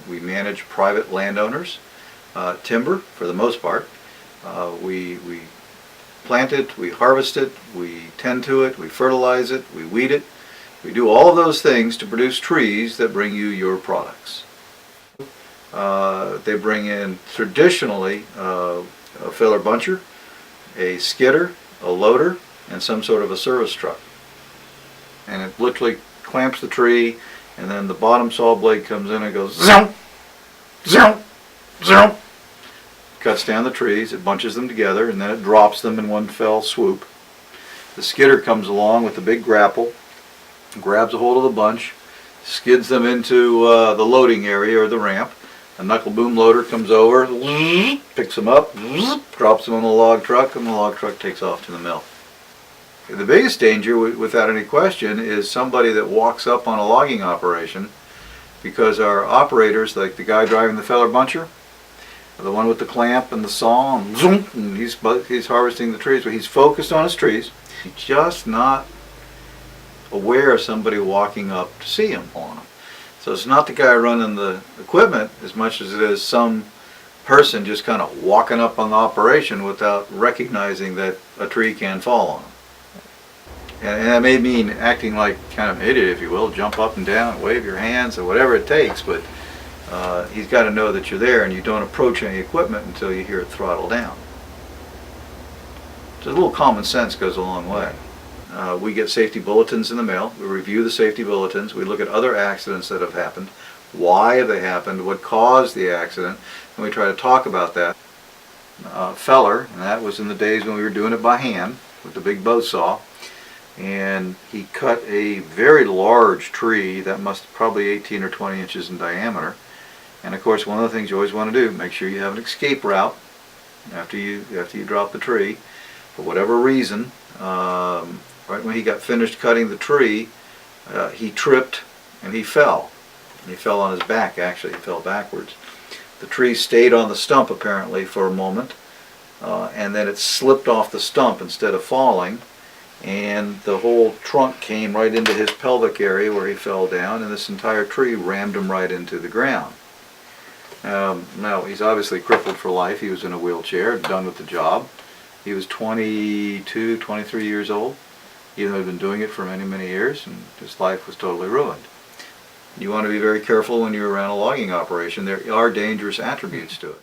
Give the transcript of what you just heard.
We manage private landowners, timber for the most part. We plant it, we harvest it, we tend to it, we fertilize it, we weed it. We do all of those things to produce trees that bring you your products. They bring in traditionally a feller buncher, a skidder, a loader, and some sort of a service truck. And it literally clamps the tree, and then the bottom saw blade comes in and goes zoom, zoom, zoom. Cuts down the trees, it bunches them together, and then it drops them in one fell swoop. The skidder comes along with the big grapple, grabs a hold of the bunch, skids them into the loading area or the ramp. A knuckle boom loader comes over, picks them up, drops them on the log truck, and the log truck takes off to the mill. The biggest danger, without any question, is somebody that walks up on a logging operation, because our operators, like the guy driving the feller buncher, the one with the clamp and the saw, and zoom, and he's harvesting the trees, but he's focused on his trees. He's just not aware of somebody walking up to see him on them. So it's not the guy running the equipment as much as it is some person just kind of walking up on the operation without recognizing that a tree can fall on him. And that may mean acting like kind of an idiot, if you will, jump up and down, wave your hands, or whatever it takes, but he's got to know that you're there, and you don't approach any equipment until you hear it throttle down. So a little common sense goes a long way. We get safety bulletins in the mail. We review the safety bulletins. We look at other accidents that have happened. Why have they happened? What caused the accident? And we try to talk about that. Feller, and that was in the days when we were doing it by hand with the big bow saw. And he cut a very large tree that must probably 18 or 20 inches in diameter. And of course, one of the things you always want to do, make sure you have an escape route after you drop the tree. For whatever reason, right when he got finished cutting the tree, he tripped and he fell. He fell on his back, actually. He fell backwards. The tree stayed on the stump apparently for a moment, and then it slipped off the stump instead of falling, and the whole trunk came right into his pelvic area where he fell down, and this entire tree rammed him right into the ground. Now, he's obviously crippled for life. He was in a wheelchair, done with the job. He was 22, 23 years old. Even though he'd been doing it for many, many years, and his life was totally ruined. You want to be very careful when you're around a logging operation. There are dangerous attributes to it.